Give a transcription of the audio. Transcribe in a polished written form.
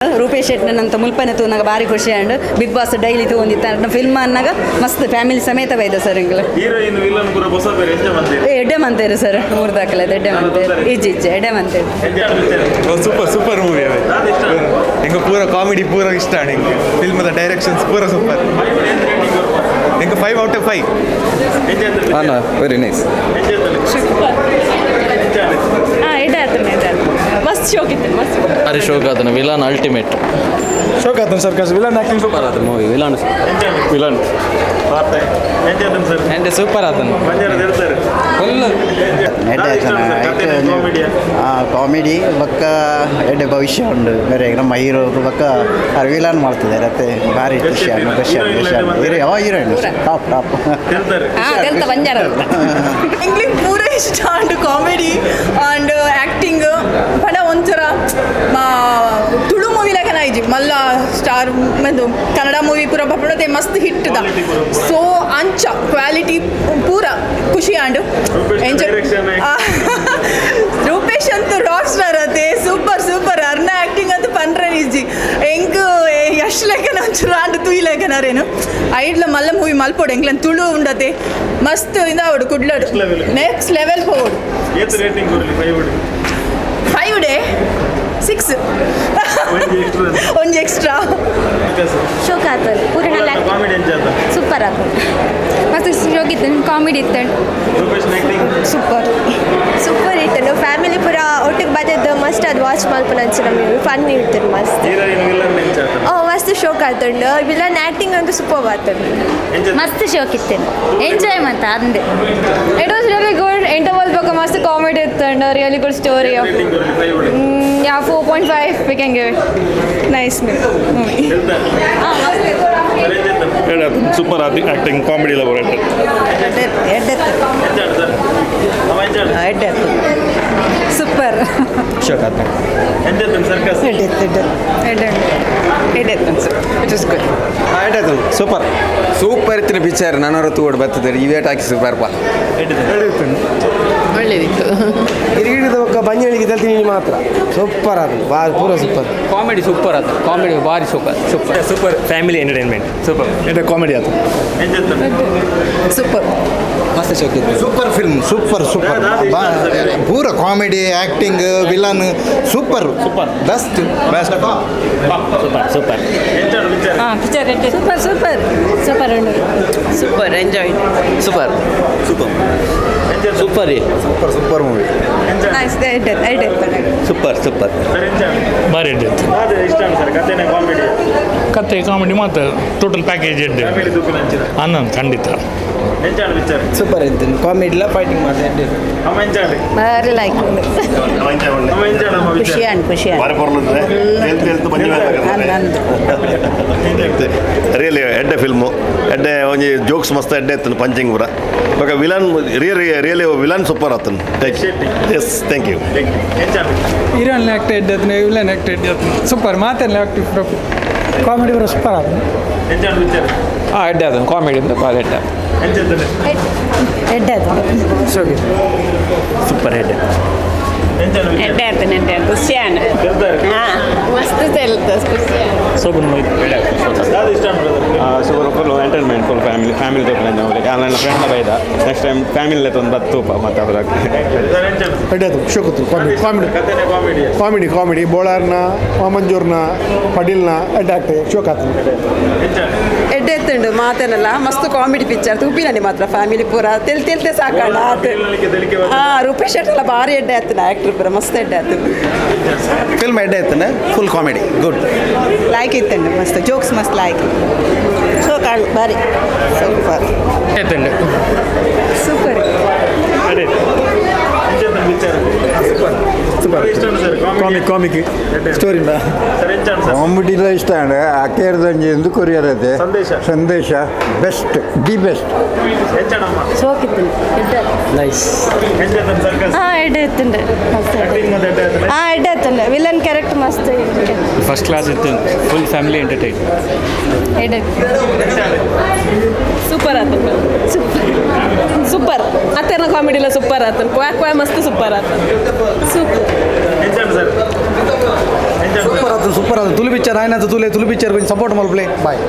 ರೂಪೇಶ್ ಶೆಟ್ಟಿ ನಂತ ಮುಲ್ಪನೆ ತೂನಾಗ ಭಾರಿ ಖುಷಿ ಆಂಡ್ ಬಿಗ್ ಬಾಸ್ ಡೈಲಿ ತಗೊಂಡಿತ್ತ ಫಿಲ್ಮ್ ಅನ್ನಾಗ ಮಸ್ತ್ ಫ್ಯಾಮಿಲಿ ಸಮೇತ ಬೈದ ಸರ್ ಇಂಗ್ಲ ಎಡ್ಡೆ ಮಂತೇರು ಸರ್ ಮೂರು ದಾಖಲೆ ಎಡ್ಡೆ ಮಂತೇರು ಇಜ್ಜೆ ಎಡ್ಡೆ ಮಂತೇರು ಸೂಪರ್ ಸೂಪರ್ ಮೂವಿ ಎಂಗೆ ಪೂರ ಕಾಮಿಡಿ ಪೂರ ಇಷ್ಟ ನಿಂಗೆ ಫಿಲ್ಮದ ಡೈರೆಕ್ಷನ್ಸ್ ಪೂರ ಸೂಪರ್ ಎಂಗೆ 5 out of 5 ಅಣ್ಣ ವೆರಿ ನೈಸ್ ಮಸ್ತ್ ಶೋಕ್ ಇತ್ತು ಮಸ್ತ್ ಅರೆ ಶೋಕ್ ಆತನ ವಿಲನ್ ಅಲ್ಟಿಮೇಟ್ ಶೋಕ್ ಆತನ ಸರ್ಕಸ್ ವಿಲನ್ ಆಕ್ಟಿಂಗ್ ಸೂಪರ್ ಆತನ ಮೂವಿ ವಿಲನ್ ಎಂಡೆ ಸೂಪರ್ ಆತನ ಫುಲ್ ಕಾಮಿಡಿ ಬಕ್ಕ ಎಡ್ಡೆ ಭವಿಷ್ಯ ಉಂಡು ಬೇರೆ ನಮ್ಮ ಹೀರೋ ಬಕ್ಕ ವಿಲನ್ ಮಾಡ್ತಿದ್ದಾರೆ ಮತ್ತೆ ಭಾರಿ ಖುಷಿ ಯಾವ ಹೀರೋಯಿನ್ ಟಾಪ್ ಟಾಪ್ ಇಂಗ್ಲಿಷ್ ಪೂರ ಇಷ್ಟ ಅಂಡ್ ಕಾಮಿಡಿ ಅಂಡ್ ಆ್ಯಕ್ಟಿಂಗ್ ಪಡ ಒಂಥರ ತುಳು ಮೂವಿ ಲೆಕ್ಕ ನಾಯ್ಜಿ ಮಲ್ಲ ಸ್ಟಾರ್ ಮಂದು ಕನ್ನಡ ಮೂವಿ ಪೂರ ಬಪ್ಪಡತೆ ಮಸ್ತ್ ಹಿಟ್ ದ ಸೊ ಅಂಚ ಕ್ವಾಲಿಟಿ ಪೂರ ಖುಷಿ ಆಂಡ್ ಎಂಜಾಯ್ ರೂಪೇಶ್ ಅಂತೂ ರಾಕ್ ಸ್ಟಾರ್ ಅದೇ ಸೂಪರ್ ಸೂಪರ್ ಅರ್ನ ಆ್ಯಕ್ಟಿಂಗ್ ಅಂತೂ ಪಂಡ್ರೆ ನಿಜಿ ಹೆಂಗ್ ಯಶ್ ಲೆಕ್ಕನ ಒಂಚೂರು ಆಂಡ್ ತುಯಿ ಲೆಕ್ಕನಾರೇನು ಐಡ್ಲ ಮಲ್ಲ ಮೂವಿ ಮಲ್ಪೋಡು ಎಂಗ್ಲನ್ ತುಳು ಉಂಡತೆ ಮಸ್ತ್ ಇಂದ ಅವಡು ಕುಡ್ಲಡು ನೆಕ್ಸ್ಟ್ ಲೆವೆಲ್ ಹೋಗೋಡು 5 ಡೇ 6 ಒಂಜಿ ಎಕ್ಸ್ಟ್ರಾ ಶೋಕ್ ಆತಲ್ ಪೂರ್ಣ ಸೂಪರ್ ಆತ ಮಸ್ತ್ ಶೋಕ್ ಇತ್ತು ಕಾಮಿಡಿ ಇತ್ತು ಸೂಪರ್ ಸೂಪರ್ ಇತ್ತು ಫ್ಯಾಮಿಲಿ ಪೂರ ಒಟ್ಟಿಗೆ ಬರ್ತದ್ದು ಮಸ್ತ್ ಅದು ವಾಚ್ ಮಲ್ಪನ ಅಂಚೆ ನಮಗೆ ಫನ್ ಇರ್ತದೆ ಮಸ್ತ್ ಮಸ್ತ್ ಶೋಕ್ ಆತಂಡು ವಿಲನ್ ಆ್ಯಕ್ಟಿಂಗ್ ಅಂತೂ ಸೂಪರ್ ಆತಂಡು ಮಸ್ತ್ ಶೋಕ್ ಇತ್ತು ಎಂಜಾಯ್ ಅಂತ ಅಂದೆ it was really good interval ಬಗ್ಗೆ ಮಸ್ತ್ ಕಾಮಿಡಿ ಇತ್ತು really good story Yeah, 4.5 we can give it. Nice movie. Super acting comedy ಎಲ್ಲ ಬರುತ್ತೆ ಸೂಪರ್ ಶೋಕ್ ಆತ ಸೂಪರ್ ಸೂಪರ್ ಇತ್ತಿನ ಪಿಕ್ಚರ್ ನಾನೂರ ತೂಡ್ ಬರ್ತದೆ ಇವೇಟ್ ಹಾಕಿ ಸೂಪರ್ ಪಾ ಒಳ್ಳೇದಿತ್ತು ಹಿರಿಗಿಡಿದ ಒಕ್ಕ ಬಂಜಳಿಗೆ ತಲ್ತೀನಿ ಮಾತ್ರ ಸೂಪರ್ ಅದು ಪೂರ ಸೂಪರ್ ಕಾಮಿಡಿ ಸೂಪರ್ ಆತ ಕಾಮಿಡಿ ಭಾರಿ super super super family entertainment super enter comedy ಆತ ಸೂಪರ್ ಮಸ್ತ್ ಶೋಕ್ ಇತ್ತು ಸೂಪರ್ ಫಿಲ್ಮ್ ಸೂಪರ್ ಸೂಪರ್ ಪೂರ comedy acting villain super super best best super super super super super ಉಂಡು super enjoy super super super super super movie nice super super ಭಾರಿ ಕತೆ comedy ಮಾತ್ರ total package ಎಡ್ಡೆ ಅನ್ನೊಂದು ಖಂಡಿತ ಸೂಪರ್ ಇತ್ತು ಕಾಮಿಡಿಲ್ಲ fighting ಮಾತ್ರ ಭಾರಿ ಲೈಕ್ ಖುಷಿ ಅಂಡ್ ಖುಷಿ ರಿಯಲಿ ಎಡ್ಡೆ ಫಿಲ್ಮು ಎಡ್ಡೆ ಒಂಜಿ ಜೋಕ್ಸ್ ಮಸ್ತ್ ಎಡ್ಡೆ ಇತ್ತು ಪಂಚಿಂಗ್ ಪೂರ ಇವಾಗ ವಿಲನ್ ರಿಯಲಿ ವಿಲನ್ ಸೂಪರ್ ಆತನು ಎಸ್ ಥ್ಯಾಂಕ್ ಯು ಹೀರೋನ್ ಆ್ಯಕ್ಟ್ ಎಡ್ಡತ್ನ ವಿಲನ್ ಆ್ಯಕ್ಟ್ ಎಡ್ಡತ್ನ ಸೂಪರ್ ಮಾತೆಲ್ಲ ಆ್ಯಕ್ಟಿವ್ ಕಾಮಿಡಿ ಬರೋ ಸೂಪರ್ ಆದ ಎಡ್ಡೆ ಅದು ಕಾಮಿಡಿ ಅಂತ ಭಾಳ ಎಡ್ಡೆ ಸೂಪರ್ ಹೆಡ್ ಖುಷಿಯಾನ್ ಮಸ್ತ್ super movie super full entertainment full family ತಗೊಂಡು ಆನ್ಲೈನ್ ಫ್ರೆಂಡ್ ಬೈದ ನೆಕ್ಸ್ಟ್ ಟೈಮ್ ಫ್ಯಾಮಿಲಿ ಒಂದು ಬತ್ತೂಪ ಮತ್ತು ಅದ್ರ ಎಡ್ಡದು ಶೋಕತ್ತು ಕಾಮಿಡಿ ಕಾಮಿಡಿ ಬೋಳಾರ್ನ ಮಂಜೂರ್ನ ಪಡೀಲ್ನ ಎಡ್ಡೆ ಆಗ್ತದೆ ಶೋಕ್ ಆಗ್ತದೆ ಎಡ್ಡೆ ಎತ್ತುಂಡು ಮಾತೇನಲ್ಲ ಮಸ್ತ್ ಕಾಮಿಡಿ ಪಿಕ್ಚರ್ ತೂಪಿನಲ್ಲಿ ಮಾತ್ರ ಫ್ಯಾಮಿಲಿ ಪೂರ ತೆಲ್ತೆ ಸಾಕಾಂಡ ರೂಪೇಶ್ ಶೆಟ್ಟಿ ಎಲ್ಲ ಭಾರಿ ಎಡ್ಡೆ ಆಯ್ತನ ಆ್ಯಕ್ಟ್ರ್ ಪೂರ ಮಸ್ತ್ ಎಡ್ಡೆ ಆಯ್ತು ಫಿಲ್ಮ್ ಎಡ್ಡೆ ಇತ್ತಾನೆ ಫುಲ್ ಕಾಮಿಡಿ ಗುಡ್ ಲೈಕ್ ಇತ್ತಂಡು ಮಸ್ತ್ ಜೋಕ್ಸ್ ಮಸ್ತ್ ಲೈಕ್ ಸೊ ಕಾಣ್ ಭಾರಿ ಸೂಪರ್ ಸೂಪರ್ ಕಾಮಿಕ್ ಸ್ಟೋರಿ ಕಾಮಿಡಿಲ ಇಷ್ಟ ಅಂದ್ರೆ ಅಕ್ಕೇರ್ದಂಜಿ ಎಂದು ಕೊರಿಯರದೆ ಸಂದೇಶ ಬೆಸ್ಟ್ ದಿ ಬೆಸ್ಟ್ ಸೋಕಿತ್ತು ನೈಸ್ ಎಡ್ಡೆ ಎತ್ತುಂಡು ಎಡ್ಡೆ ಎತ್ತುಂಡು ವಿಲನ್ ಕ್ಯಾರೆಕ್ಟರ್ ಮಸ್ತ್ ಫಸ್ಟ್ ಕ್ಲಾಸ್ ಇತ್ತು ಫುಲ್ ಫ್ಯಾಮಿಲಿ ಎಂಟರ್ಟೈನ್ ಎಡ್ಡೆ ಸೂಪರ್ ಆತ ಸೂಪರ್ ಅತ್ತೇನ ಕಾಮಿಡಿಲ್ಲ ಸೂಪರ್ ಆತ ಕ್ವಾಕ್ ಮಸ್ತ್ ಸೂಪರ್ ಆತ ಸೂಪರ್ ಸೂಪರ್ ಆಯ್ತು ತುಳು ಪಿಕ್ಚರ್ ಆಯ್ತು ತುಳು ಪಿಕ್ಚರ್ ಕೊಂಚ ಸಪೋರ್ಟ್ ಮಲ್ಪ್ಲೆ ಬಾಯ್.